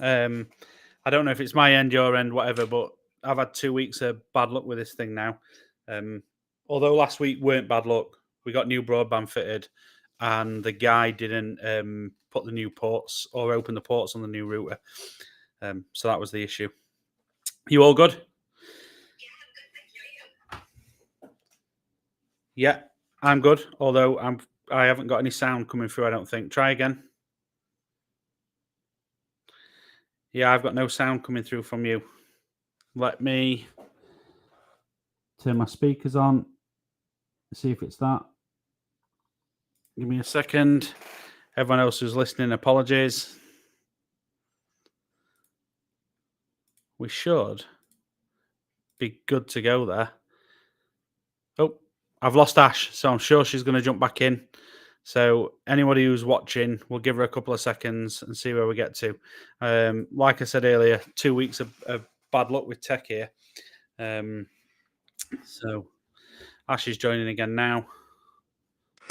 I don't know if it's my end, your end, whatever, but I've had 2 weeks of bad luck with this thing now. Although last week weren't bad luck, we got new broadband fitted, and the guy didn't put the new ports or open the ports on the new router. So that was the issue. You all good? Yeah, I'm good. Although I haven't got any sound coming through. I don't think. Try again. Yeah, I've got no sound coming through from you. Let me turn my speakers on. See if it's that. Give me a second. Everyone else who's listening, apologies. We should be good to go there. Oh, I've lost Ash, so I'm sure she's going to jump back in. So anybody who's watching, we'll give her a couple of seconds and see where we get to. Like I said earlier, 2 weeks of bad luck with tech here. So Ash is joining again now.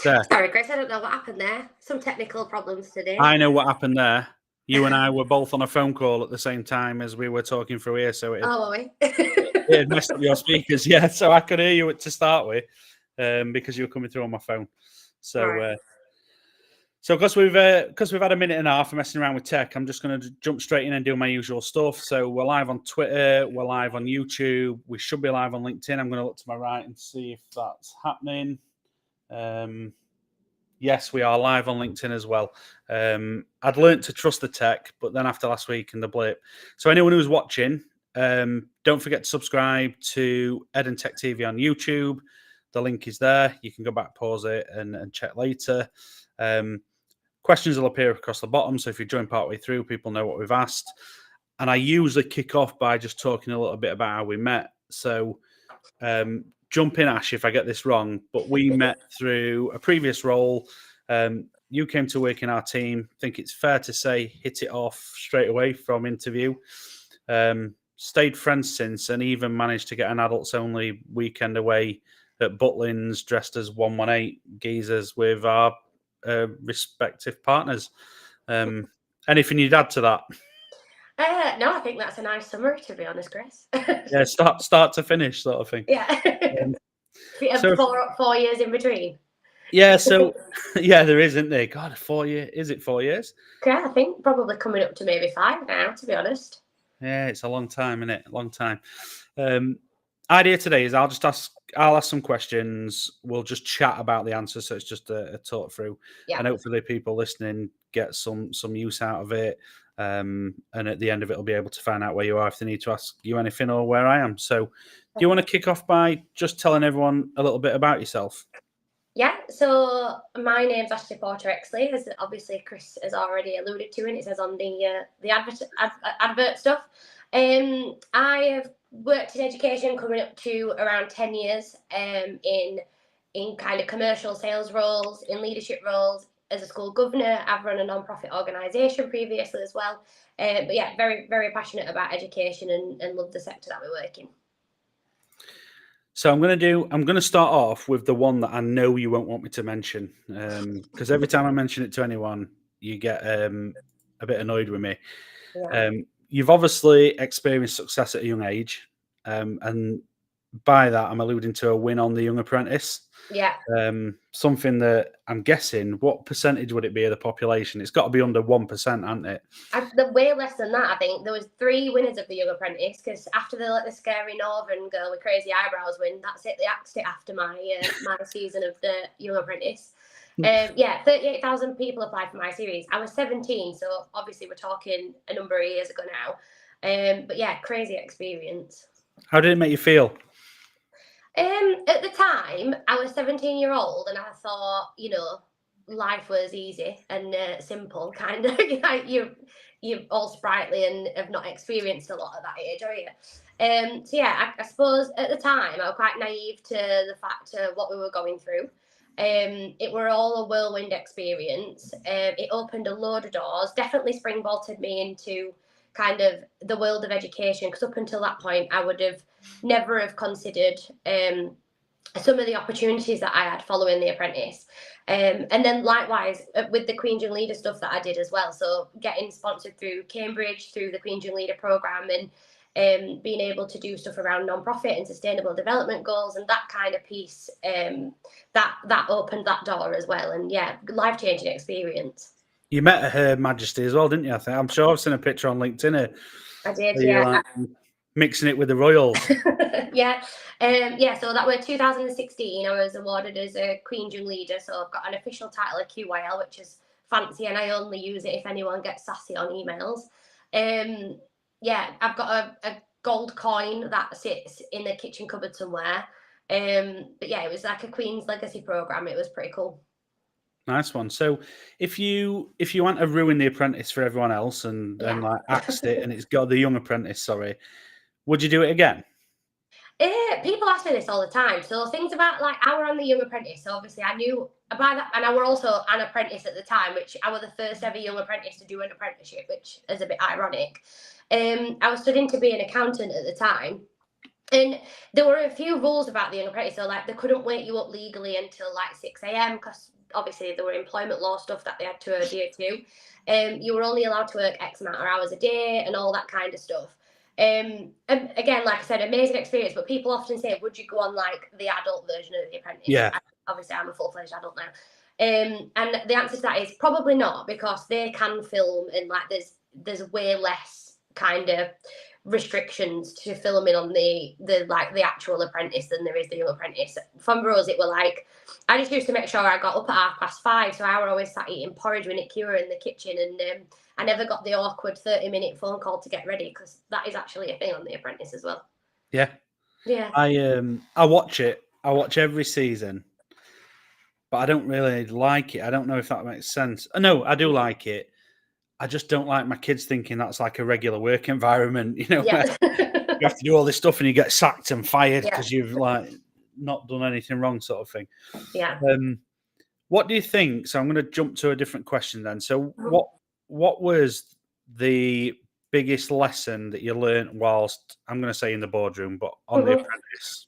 There. Sorry, Chris, I don't know what happened there. Some technical problems today. I know what happened there. You and I were both on a phone call at the same time as we were talking through here. So it messed up your speakers. Yeah, so I could hear you to start with because you were coming through on my phone. So, right. So because we've had a minute and a half of messing around with tech, I'm just going to jump straight in and do my usual stuff. So we're live on Twitter, we're live on YouTube, we should be live on LinkedIn. I'm going to look to my right and see if that's happening. Yes, we are live on LinkedIn as well. I'd learned to trust the tech, but then after last week and the blip. So anyone who's watching, don't forget to subscribe to Ed and Tech TV on YouTube. The link is there. You can go back, pause it, and check later. Questions will appear across the bottom. So if you join partway through, people know what we've asked. And I usually kick off by just talking a little bit about how we met. So jump in, Ash, if I get this wrong, but we met through a previous role. You came to work in our team. I think it's fair to say hit it off straight away from interview. Stayed friends since, and even managed to get an adults-only weekend away at Butlins dressed as 118 geezers with our respective partners. Anything you'd add to that? No, I think that's a nice summary, to be honest, Chris. Yeah, start to finish sort of thing. Yeah. So 4 years in between. Yeah, so yeah, there is, isn't there? God, 4 years. Is it 4 years? Yeah, I think probably coming up to maybe 5 now, to be honest. Yeah, it's a long time, isn't it? A long time. Idea today is I'll ask some questions. We'll just chat about the answers, so it's just a talk through. Yeah. And hopefully people listening get some use out of it. And at the end of it, will be able to find out where you are if they need to ask you anything or where I am. So do you want to kick off by just telling everyone a little bit about yourself? Yeah, so my name's Ashleigh Porter-Exley, as obviously Chris has already alluded to, and it says on the advert stuff. I have worked in education coming up to around 10 years in kind of commercial sales roles, in leadership roles. As a school governor, I've run a non-profit organisation previously as well. But yeah, very, very passionate about education and love the sector that we work in. So I'm going to start off with the one that I know you won't want me to mention, because every time I mention it to anyone, you get a bit annoyed with me. Yeah. You've obviously experienced success at a young age, and by that I'm alluding to a win on The Young Apprentice. Yeah. Something that I'm guessing, what percentage would it be of the population? It's got to be under 1%, hasn't it? Way less than that, I think. There was 3 winners of The Young Apprentice, because after the scary Northern girl with crazy eyebrows win, that's it. They axed it after my season of The Young Apprentice. 38,000 people applied for my series. I was 17, so obviously we're talking a number of years ago now. But yeah, crazy experience. How did it make you feel? At the time, I was 17-year-old, and I thought, life was easy and simple, kind of. You're all sprightly and have not experienced a lot at that age, are you? So yeah, I suppose at the time I was quite naive to the fact of what we were going through. It were all a whirlwind experience. It opened a load of doors, definitely springboarded me into kind of the world of education, because up until that point I would have never have considered some of the opportunities that I had following The Apprentice. And then likewise with the Queen's Young Leader stuff that I did as well. So getting sponsored through Cambridge, through the Queen's Young Leader programme, and being able to do stuff around non-profit and sustainable development goals and that kind of piece, that opened that door as well. And yeah, life-changing experience. You met Her Majesty as well, didn't you? I think I'm sure I've seen a picture on LinkedIn. I did, yeah. Like, mixing it with the royals. Yeah. So that was 2016. I was awarded as a Queen's Young Leader, so I've got an official title of QYL, which is fancy, and I only use it if anyone gets sassy on emails. I've got a gold coin that sits in the kitchen cupboard somewhere. But yeah, it was like a Queen's Legacy program. It was pretty cool. Nice one. So if you want to ruin The Apprentice for everyone else and like axed it and it's got The Young Apprentice, sorry, would you do it again? People ask me this all the time. So things about like I were on The Young Apprentice. So obviously I knew about that, and I were also an apprentice at the time, which I was the first ever young apprentice to do an apprenticeship, which is a bit ironic. I was studying to be an accountant at the time. And there were a few rules about The Young Apprentice. So like they couldn't wake you up legally until like 6 a.m. because obviously there were employment law stuff that they had to adhere to. You were only allowed to work X amount of hours a day and all that kind of stuff. And again, like I said, amazing experience. But people often say, would you go on like the adult version of The Apprentice? Yeah. Obviously, I'm a full-fledged adult now. And the answer to that is probably not, because they can film and like there's way less kind of restrictions to filming on the actual Apprentice than there is The Young Apprentice. For us, it were like I just used to make sure I got up at 5:30, so I were always sat eating porridge with Nick Cure in the kitchen, and I never got the awkward 30-minute phone call to get ready, because that is actually a thing on The Apprentice as well. Yeah. I watch it. I watch every season, but I don't really like it. I don't know if that makes sense. No, I do like it. I just don't like my kids thinking that's like a regular work environment, where you have to do all this stuff and you get sacked and fired because you've like not done anything wrong, sort of thing. Yeah. What do you think? So I'm going to jump to a different question then. So what was the biggest lesson that you learned whilst, I'm going to say in the boardroom, but on The Apprentice?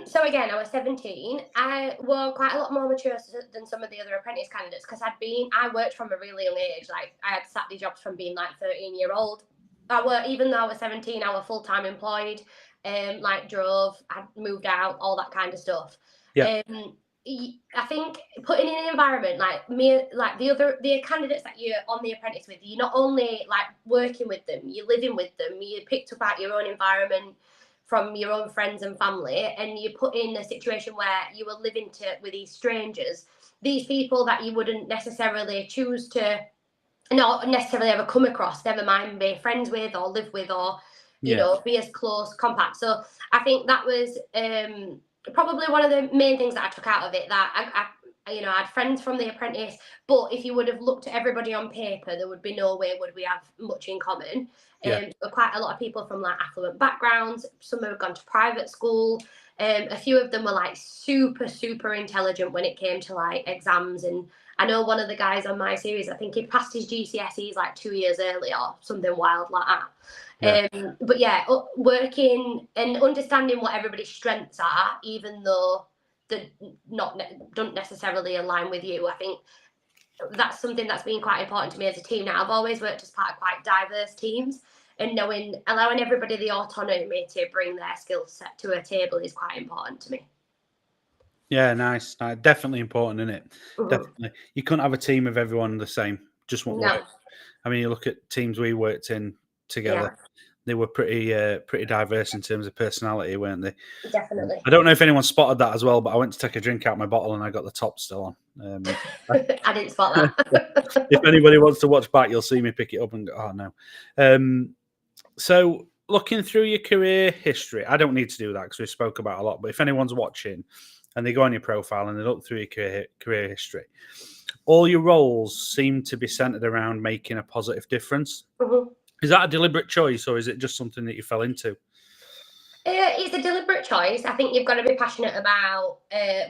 So again, I was 17. I was quite a lot more mature than some of the other apprentice candidates, because I worked from a really young age. Like I had Saturday jobs from being like 13-year-old. Even though I was 17, I was full-time employed. Drove, I moved out, all that kind of stuff. Yeah. I think putting in an environment like me, like the candidates that you're on The Apprentice with, you're not only like working with them, you're living with them. You picked up out your own environment from your own friends and family, and you put in a situation where you were living with these strangers, these people that you wouldn't necessarily choose to not necessarily ever come across, never mind be friends with or live with or be as close compact. So I think that was probably one of the main things that I took out of it, that I had friends from The Apprentice, but if you would have looked at everybody on paper, there would be no way would we have much in common. Quite a lot of people from like affluent backgrounds, some have gone to private school, a few of them were like super, super intelligent when it came to like exams. And I know one of the guys on my series, I think he passed his GCSEs like 2 years early or something wild like that. But yeah, working and understanding what everybody's strengths are, even though they don't necessarily align with you. I think that's something that's been quite important to me as a team. Now, I've always worked as part of quite diverse teams, and allowing everybody the autonomy to bring their skill set to a table is quite important to me. Yeah, nice. Definitely important, isn't it? Definitely. You couldn't have a team of everyone the same. Just won't work. I mean, you look at teams we worked in together. They were pretty diverse in terms of personality, weren't they? Definitely. I don't know if anyone spotted that as well, but I went to take a drink out of my bottle and I got the top still on. I didn't spot that. If anybody wants to watch back, you'll see me pick it up and go, oh no. So looking through your career history, I don't need to do that because we spoke about a lot, but if anyone's watching and they go on your profile and they look through your career history, all your roles seem to be centered around making a positive difference. Is that a deliberate choice, or is it just something that you fell into? It's a deliberate choice. I think you've got to be passionate about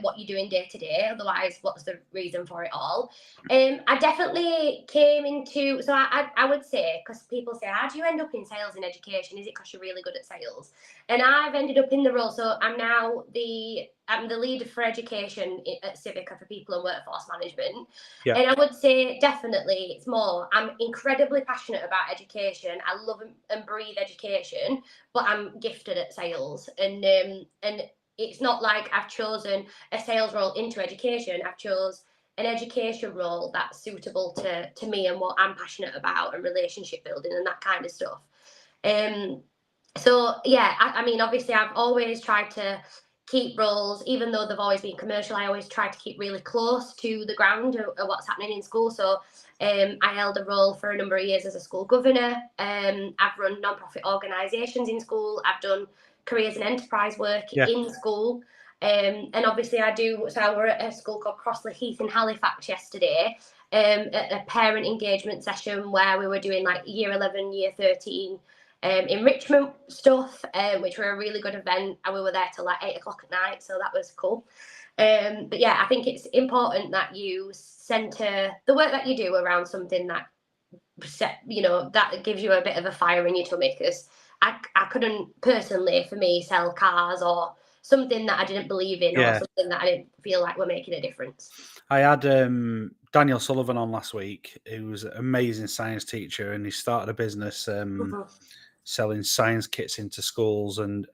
what you're doing day to day. Otherwise, what's the reason for it all? I definitely came into, so I would say, because people say, how do you end up in sales in education? Is it because you're really good at sales? And I've ended up in the role. So I'm the leader for education at Civica for people and workforce management. Yeah. And I would say definitely it's more. I'm incredibly passionate about education. I love and breathe education, but I'm gifted at sales, and it's not like I've chosen a sales role into education. I've chose an education role that's suitable to me and what I'm passionate about, and relationship building and that kind of stuff. So yeah, I mean, obviously, I've always tried to keep roles, even though they've always been commercial. I always try to keep really close to the ground of what's happening in school. So I held a role for a number of years as a school governor. I've run non-profit organisations in school. I've done careers and enterprise work in school. And obviously I do, so I were at a school called Crossley Heath in Halifax yesterday, at a parent engagement session where we were doing like year 11, year 13 enrichment stuff, which were a really good event, and we were there till like 8 o'clock at night, so that was cool. But yeah, I think it's important that you centre the work that you do around something that, that gives you a bit of a fire in your tummy, because I couldn't personally, for me, sell cars or something that I didn't believe in, or something that I didn't feel like were making a difference. I had Daniel Sullivan on last week, who was an amazing science teacher, and he started a business selling science kits into schools, and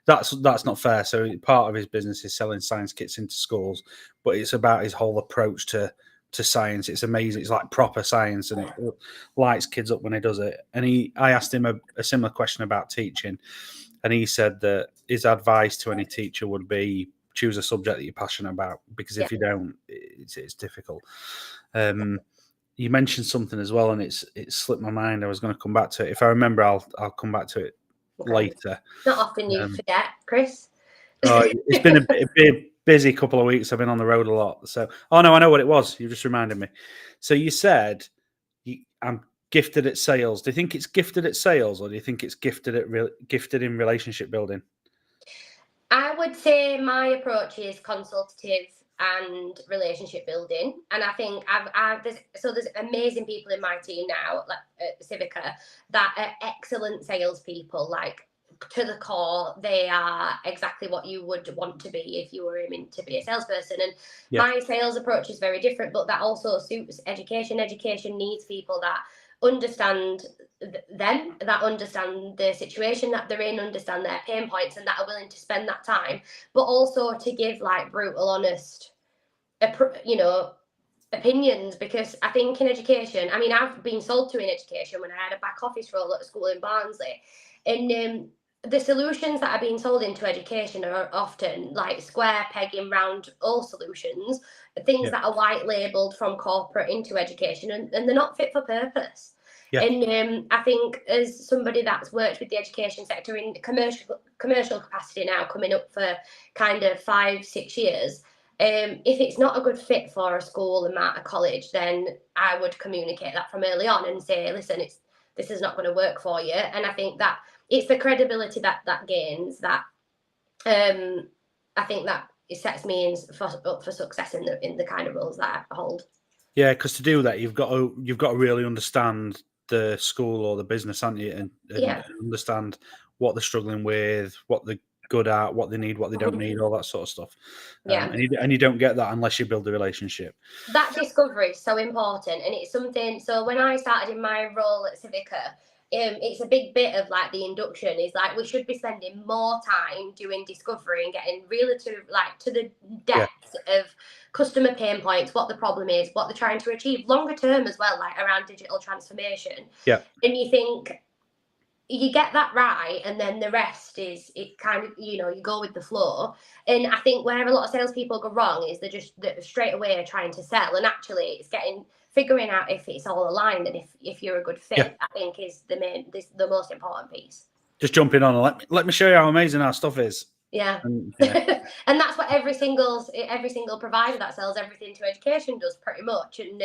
that's not fair. So part of his business is selling science kits into schools, but it's about his whole approach to science. It's amazing. It's like proper science, and it lights kids up when he does it. And I asked him a similar question about teaching, and he said that his advice to any teacher would be choose a subject that you're passionate about, because if you don't, it's difficult. You mentioned something as well, and it slipped my mind. I was going to come back to it. If I remember, I'll come back to it later. Not often you forget, Chris. It's been a busy couple of weeks. I've been on the road a lot. So, I know what it was. You just reminded me. So you said I'm gifted at sales. Do you think it's gifted at sales, or do you think it's gifted in relationship building? I would say my approach is consultative and relationship building, and I think there's amazing people in my team now, like at Civica, that are excellent salespeople, like to the core. They are exactly what you would want to be if you were aiming to be a salesperson. And my sales approach is very different, but that also suits education. Education needs people that understand them, that understand the situation that they're in, understand their pain points, and that are willing to spend that time, but also to give like brutal, honest, opinions. Because I think in education, I mean, I've been sold to in education when I had a back office role at a school in Barnsley, and the solutions that are being sold into education are often like square pegging round all solutions, things that are white labelled from corporate into education, and they're not fit for purpose. And I think as somebody that's worked with the education sector in commercial capacity now, coming up for kind of 5-6 years, if it's not a good fit for a school and a college, then I would communicate that from early on and say, listen, this is not going to work for you. And I think that it's the credibility that gains that I think that it sets me up for success in the kind of roles that I hold. Yeah, because to do that, you've got to really understand the school or the business, haven't you, and understand what they're struggling with, what they're good at, what they need, what they don't need, all that sort of stuff. And you don't get that unless you build a relationship. That discovery is so important, and it's something. So when I started in my role at Civica, it's a big bit of like the induction is like we should be spending more time doing discovery and getting really to the depths of customer pain points, what the problem is, what they're trying to achieve longer term as well, like around digital transformation. And you think you get that right, and then the rest is it kind of, you go with the flow. And I think where a lot of salespeople go wrong is they're straight away trying to sell, and actually it's figuring out if it's all aligned and if you're a good fit. I think is the most important piece. Just jumping on and let me show you how amazing our stuff is. And that's what every single provider that sells everything to education does pretty much. And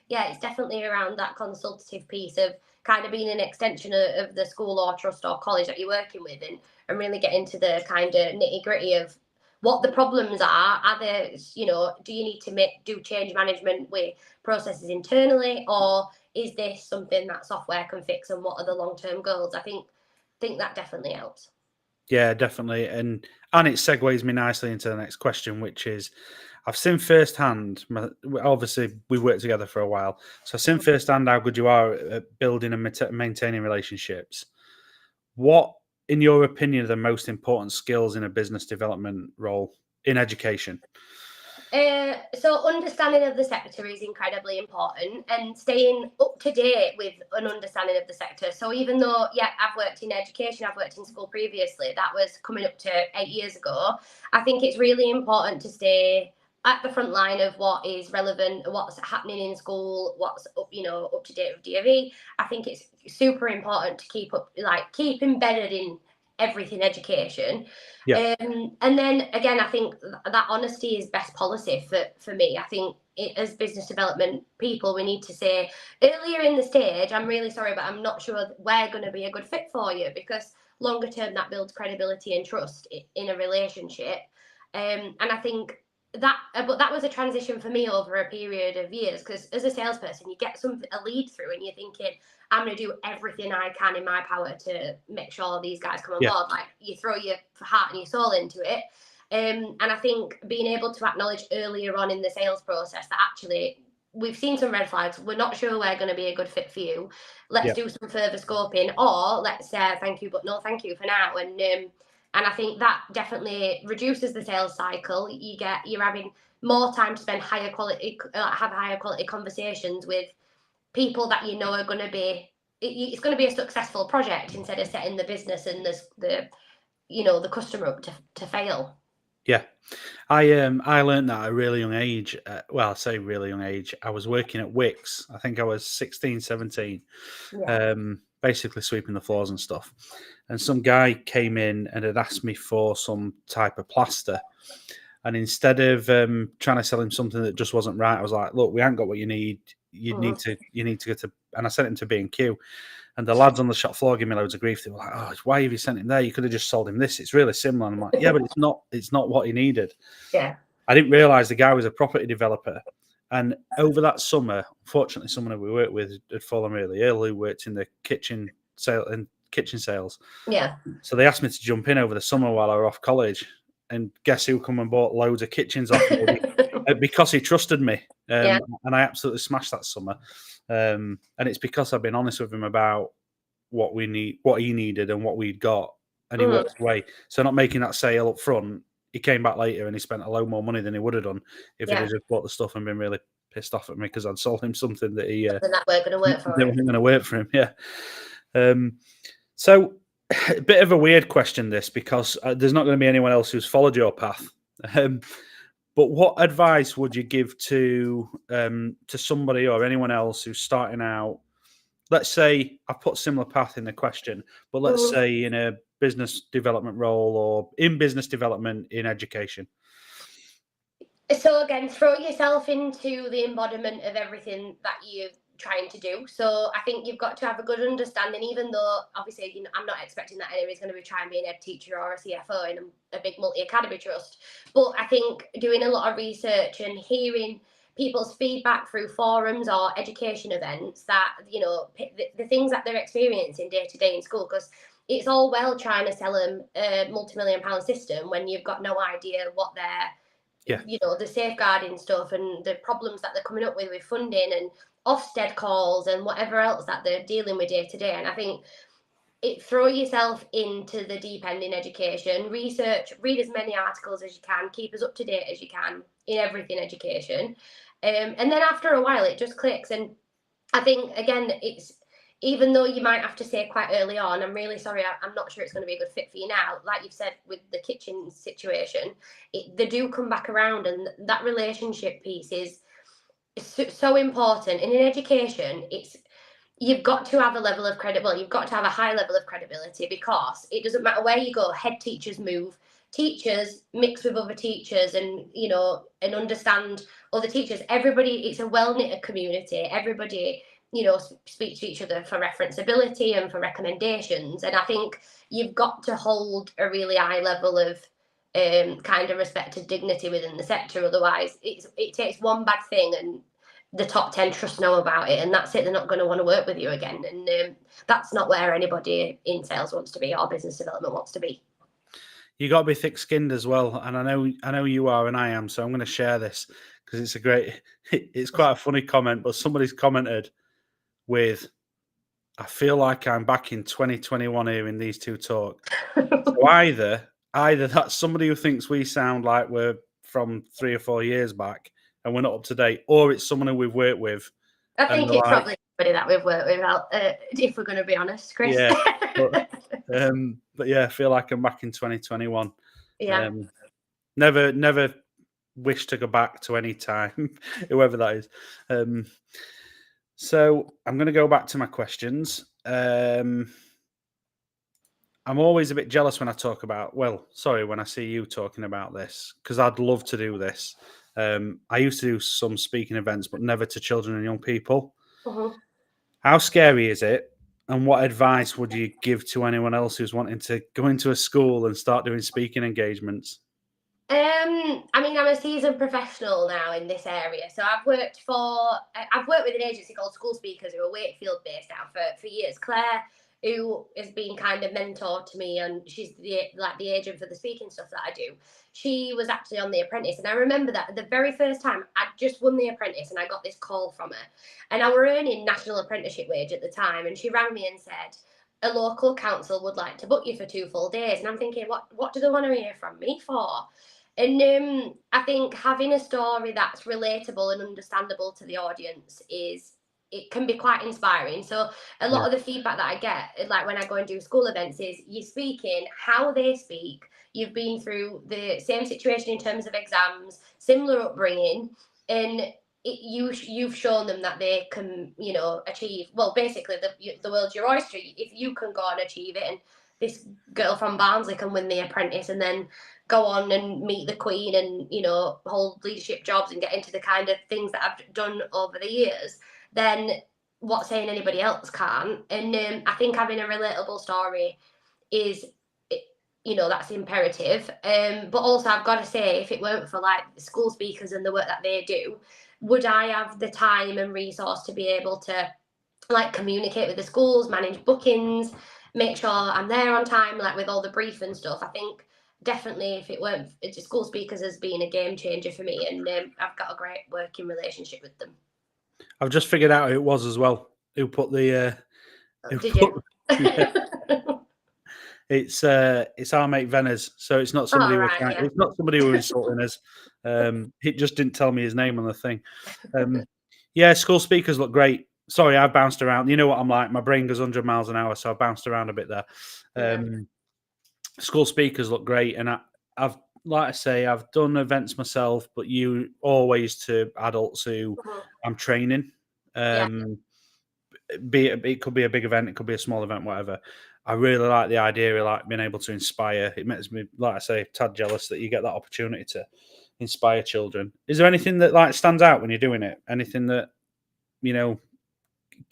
yeah, it's definitely around that consultative piece of kind of being an extension of the school or trust or college that you're working with, and really get into the kind of nitty gritty of what the problems are. Are there, do you need to do change management with processes internally, or is this something that software can fix, and what are the long-term goals? I think that definitely helps. Yeah, definitely. And it segues me nicely into the next question, which is, I've seen firsthand, obviously we worked together for a while, so I've seen firsthand how good you are at building and maintaining relationships. What, in your opinion, are the most important skills in a business development role in education? So understanding of the sector is incredibly important, and staying up to date with an understanding of the sector. So even though, yeah, I've worked in education, I've worked in school previously, that was coming up to 8 years ago. I think it's really important to stay at the front line of what is relevant, what's happening in school, what's up, up to date with DFE. I think it's super important to keep embedded in everything education. Yeah. And then again, I think that honesty is best policy for me. I think as business development people, we need to say earlier in the stage, I'm really sorry, but I'm not sure we're going to be a good fit for you, because longer term that builds credibility and trust in a relationship. And I think but that was a transition for me over a period of years, because as a salesperson, you get a lead through and you're thinking, I'm going to do everything I can in my power to make sure these guys come on board. Like, you throw your heart and your soul into it. And I think being able to acknowledge earlier on in the sales process that actually we've seen some red flags, we're not sure we're going to be a good fit for you. Let's do some further scoping, or let's say thank you, but no thank you for now. And I think that definitely reduces the sales cycle. You're having more time to spend have higher quality conversations with people that you know are going to be. It's going to be a successful project, instead of setting the business and the customer up to fail. Yeah, I learned that at a really young age. Well, I say really young age. I was working at Wix. I think I was 16, 17. Yeah. Basically sweeping the floors and stuff. And some guy came in and had asked me for some type of plaster. And instead of trying to sell him something that just wasn't right, I was like, "Look, we haven't got what you need. You need to go to." And I sent him to B&Q. And the lads on the shop floor gave me loads of grief. They were like, "Oh, why have you sent him there? You could have just sold him this. It's really similar." And I'm like, "Yeah, but it's not. It's not what he needed." Yeah. I didn't realise the guy was a property developer. And over that summer, unfortunately, someone we worked with had fallen really ill, who worked in the kitchen sales. Yeah. So they asked me to jump in over the summer while I was off college. And guess who come and bought loads of kitchens off me because he trusted me. And I absolutely smashed that summer. And it's because I've been honest with him about what we need, what he needed, and what we'd got. And he walked away. So not making that sale up front, he came back later and he spent a load more money than he would have done if he'd just bought the stuff and been really pissed off at me because I'd sold him something that he that weren't going to work for him. Going to work for him. Yeah. So a bit of a weird question, this, because there's not going to be anyone else who's followed your path. But what advice would you give to somebody or anyone else who's starting out? Let's say I put similar path in the question, but let's say in a business development role or in business development in education. So again, throw yourself into the embodiment of everything that you're trying to do. So I think you've got to have a good understanding, even though obviously I'm not expecting that anybody's going to be trying to be an ed teacher or a CFO in a big multi-academy trust. But I think doing a lot of research and hearing people's feedback through forums or education events, that, the things that they're experiencing day to day in school, because it's all well trying to sell them a multi-million-pound system when you've got no idea what they're, the safeguarding stuff and the problems that they're coming up with funding and Ofsted calls and whatever else that they're dealing with day to day. And I think throw yourself into the deep end in education, research, read as many articles as you can, keep as up to date as you can in everything education. And then after a while, it just clicks. And I think, again, it's, even though you might have to say quite early on, I'm really sorry, I'm not sure it's going to be a good fit for you now. Like you've said with the kitchen situation, they do come back around, and that relationship piece is so important. And in education, you've got to have a level of you've got to have a high level of credibility, because it doesn't matter where you go. Head teachers move teachers mix with other teachers and, you know, and understand other teachers. Everybody, it's a well-knit community. Everybody, you know, speak to each other for referenceability and for recommendations. And I think you've got to hold a really high level of kind of respect and dignity within the sector. Otherwise, it takes one bad thing and the top 10 trusts know about it, and that's it. They're not going to want to work with you again. And that's not where anybody in sales wants to be or business development wants to be. You got to be thick-skinned as well, and I know you are, and I am. So I'm going to share this because it's a great. It's quite a funny comment, but somebody's commented with, "I feel like I'm back in 2021 hearing these two talk." So either that's somebody who thinks we sound like we're from 3 or 4 years back and we're not up to date, or it's someone who we've worked with. I think it's probably somebody that we've worked with, if we're going to be honest, Chris. Yeah, but yeah, I feel like I'm back in 2021. Yeah. Never wish to go back to any time, whoever that is. So I'm going to go back to my questions. I'm always a bit jealous when I talk about, when I see you talking about this, because I'd love to do this. I used to do some speaking events, but never to children and young people. Mm-hmm. How scary is it? And what advice would you give to anyone else who's wanting to go into a school and start doing speaking engagements? I mean, I'm a seasoned professional now in this area. So I've worked with an agency called School Speakers, who are Wakefield based now for years. Claire, who has been kind of mentor to me, and she's the agent for the speaking stuff that I do. She was actually on The Apprentice, and I remember that the very first time I'd just won The Apprentice, and I got this call from her, and I were earning national apprenticeship wage at the time, and she rang me and said, a local council would like to book you for 2 full days. And I'm thinking, what do they want to hear from me for? And I think having a story that's relatable and understandable to the audience it can be quite inspiring. So a lot of the feedback that I get, like when I go and do school events, is you're speaking how they speak. You've been through the same situation in terms of exams, similar upbringing, and you've shown them that they can, you know, achieve. Well, basically, the world's your oyster. If you can go and achieve it, and this girl from Barnsley can win The Apprentice, and then go on and meet the Queen, and, you know, hold leadership jobs and get into the kind of things that I've done over the years, then what's saying anybody else can't? And I think having a relatable story is, you know, that's imperative. But also, I've got to say, if it weren't for like school speakers and the work that they do, would I have the time and resource to be able to like communicate with the schools, manage bookings, make sure I'm there on time, like with all the brief and stuff? I think definitely, if it weren't, School Speakers has been a game changer for me, and I've got a great working relationship with them. I've just figured out who it was as well. Who put the? You? Yeah. It's our mate Venner's, so it's not somebody. It's not somebody who was insulting us. He just didn't tell me his name on the thing. Yeah, School Speakers look great. Sorry, I've bounced around. You know what I'm like. My brain goes 100 miles an hour, so I bounced around a bit there. School Speakers look great, and I've, like I say, I've done events myself, but you always to adults who I'm training. It could be a big event, it could be a small event, whatever. I really like the idea of like being able to inspire. It makes me, like I say, tad jealous that you get that opportunity to inspire children. Is there anything that like stands out when you're doing it? Anything that, you know,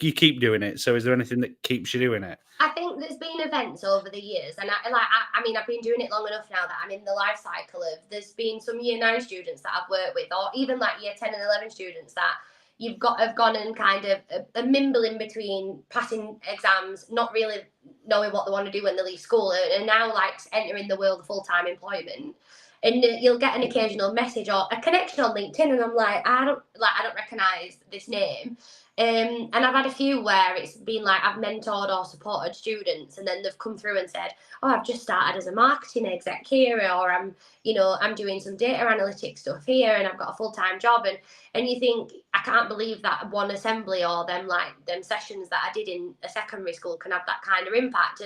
you keep doing it? So is there anything that keeps you doing it? I think there's been events over the years, and I mean, I've been doing it long enough now that I'm in the life cycle of, there's been some year 9 students that I've worked with, or even like year 10 and 11 students that have gone and kind of a mimble in between passing exams, not really knowing what they want to do when they leave school, and now like entering the world of full-time employment. And you'll get an occasional message or a connection on LinkedIn, and I'm like, I don't recognize this name. And I've had a few where it's been like I've mentored or supported students, and then they've come through and said, oh, I've just started as a marketing exec here, or I'm doing some data analytics stuff here, and I've got a full-time job. And you think, I can't believe that one assembly or them sessions that I did in a secondary school can have that kind of impact.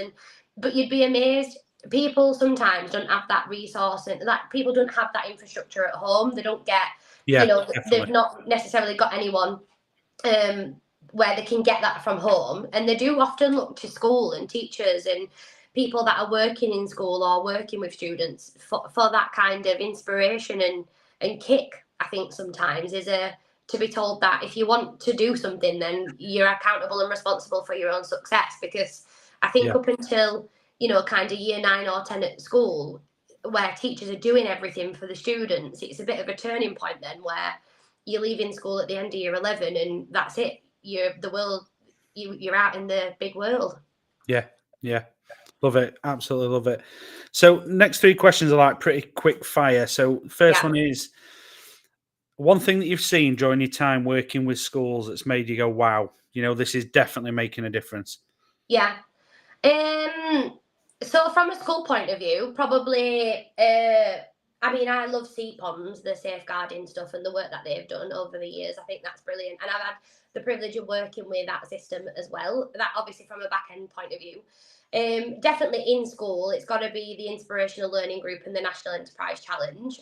But you'd be amazed. People sometimes don't have that resource, and like people don't have that infrastructure at home. They don't get, they've not necessarily got anyone where they can get that from home, and they do often look to school and teachers and people that are working in school or working with students for that kind of inspiration and kick. I think sometimes is to be told that if you want to do something, then you're accountable and responsible for your own success. Because I think up until, kind of year 9 or 10 at school, where teachers are doing everything for the students, it's a bit of a turning point then where you're leaving school at the end of year 11 and that's it. You're out in the big world. Yeah. Love it. Absolutely love it. So next 3 questions are like pretty quick fire. So first one is, one thing that you've seen during your time working with schools that's made you go, wow, this is definitely making a difference. Yeah. So from a school point of view, probably, I love CPOMs, the safeguarding stuff and the work that they've done over the years. I think that's brilliant. And I've had the privilege of working with that system as well. That obviously from a back end point of view. Definitely in school, it's got to be the Inspirational Learning Group and the National Enterprise Challenge.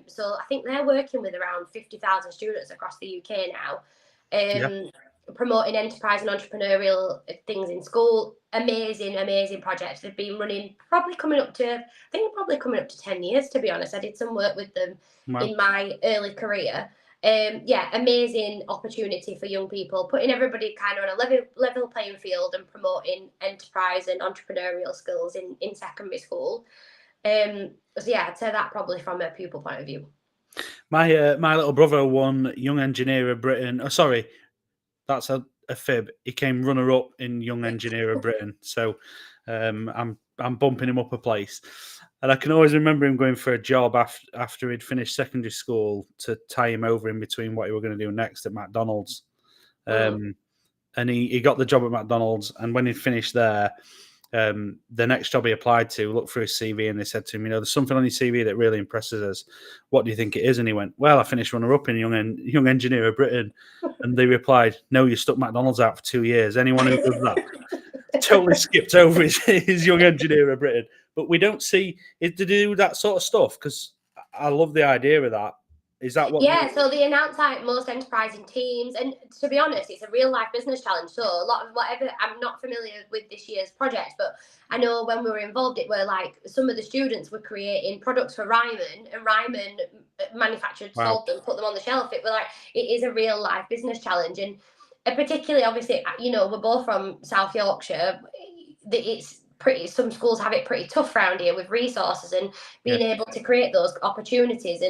So I think they're working with around 50,000 students across the UK now. Promoting enterprise and entrepreneurial things in school. Amazing projects. They've been running probably coming up to 10 years, to be honest. I did some work with them in my early career. Amazing opportunity for young people, putting everybody kind of on a level playing field and promoting enterprise and entrepreneurial skills in secondary school. I'd say that probably from a pupil point of view. My little brother won Young Engineer of Britain. Oh, sorry. That's a fib. He came runner-up in Young Engineer of Britain. So I'm bumping him up a place. And I can always remember him going for a job after he'd finished secondary school to tie him over in between what he were going to do next at McDonald's. And he got the job at McDonald's. And when he'd finished there, the next job he applied to, looked through his CV and they said to him, there's something on your CV that really impresses us. What do you think it is? And he went, well, I finished runner-up in Young Engineer of Britain. And they replied, no, you stuck McDonald's out for 2 years. Anyone who does that totally skipped over his Young Engineer of Britain. But we don't see it to do that sort of stuff, because I love the idea of that. Is that what? Yeah, so they announce like most enterprising teams, and to be honest, it's a real life business challenge. So a lot of whatever, I'm not familiar with this year's project, but I know when we were involved, it were like some of the students were creating products for Ryman, and Ryman manufactured, sold them, put them on the shelf. It was like, it is a real life business challenge, and particularly, obviously, we're both from South Yorkshire. It's pretty. Some schools have it pretty tough around here with resources and being able to create those opportunities.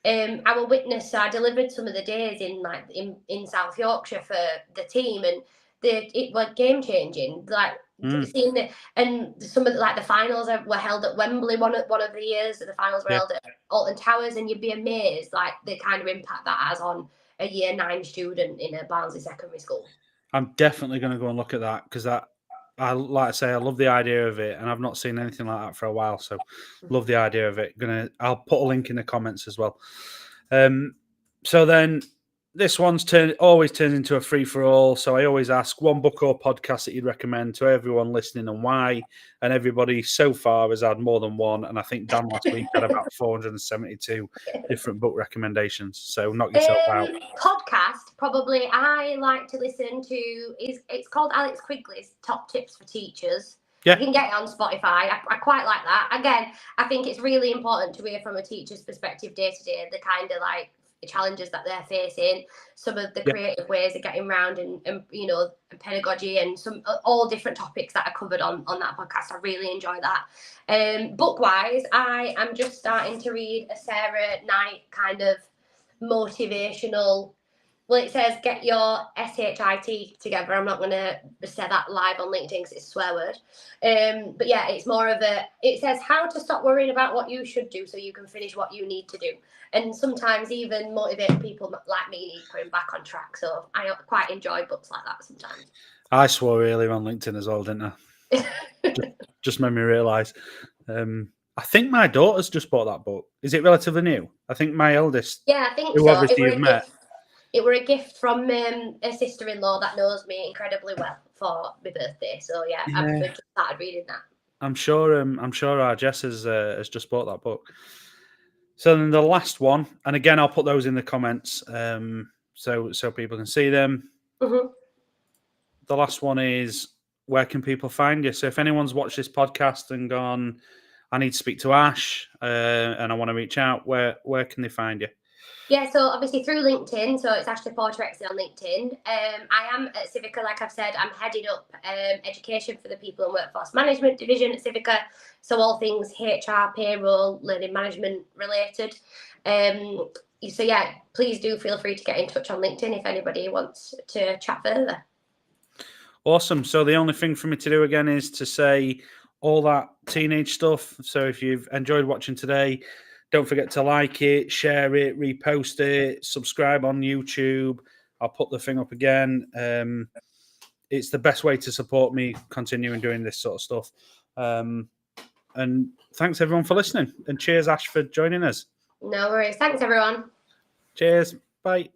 And our witness, I delivered some of the days in South Yorkshire for the team, and it was game changing. Like seeing and some of the finals were held at Wembley one of the years. The finals were held at Alton Towers, and you'd be amazed like the kind of impact that has on a year 9 student in a Barnsley secondary school. I'm definitely going to go and look at that, because I like I say, I love the idea of it, and I've not seen anything like that for a while. So, love the idea of it. I'll put a link in the comments as well. So then, this one's always turns into a free for all. So I always ask one book or podcast that you'd recommend to everyone listening and why. And everybody so far has had more than one. And I think Dan last week had about 472 different book recommendations. So knock yourself out. Podcast, probably I like to listen to it's called Alex Quigley's Top Tips for Teachers. Yeah. You can get it on Spotify. I quite like that. Again, I think it's really important to hear from a teacher's perspective day to day, the kind of like challenges that they're facing, some of the creative ways of getting around and pedagogy, and some all different topics that are covered on that podcast. I really enjoy that. Book wise, I am just starting to read a Sarah Knight kind of motivational. Well, it says get your SHIT together. I'm not going to say that live on LinkedIn because it's a swear word. But yeah, it's more of it says how to stop worrying about what you should do so you can finish what you need to do. And sometimes even motivate people like me need putting back on track. So I quite enjoy books like that sometimes. I swore earlier on LinkedIn as well, didn't I? just made me realise. I think my daughter's just bought that book. Is it relatively new? I think my eldest. Yeah, I think who so. Obviously you've met. It were a gift from a sister-in-law that knows me incredibly well for my birthday. So yeah. I've just started reading that. I'm sure our Jess has just bought that book. So then the last one, and again I'll put those in the comments, so people can see them. Mm-hmm. The last one is, where can people find you? So if anyone's watched this podcast and gone, I need to speak to Ash and I want to reach out, where can they find you? Yeah, so obviously through LinkedIn, so it's Ashleigh Porter-Exley on LinkedIn. I am at Civica, like I've said, I'm heading up education for the People and Workforce Management division at Civica, so all things HR, payroll, learning management related. So yeah, please do feel free to get in touch on LinkedIn if anybody wants to chat further. Awesome. So the only thing for me to do again is to say all that teenage stuff. So if you've enjoyed watching today, don't forget to like it, share it, repost it, subscribe on YouTube. I'll put the thing up again. It's the best way to support me continuing doing this sort of stuff. And thanks everyone for listening. And cheers, Ash, for joining us. No worries. Thanks, everyone. Cheers. Bye.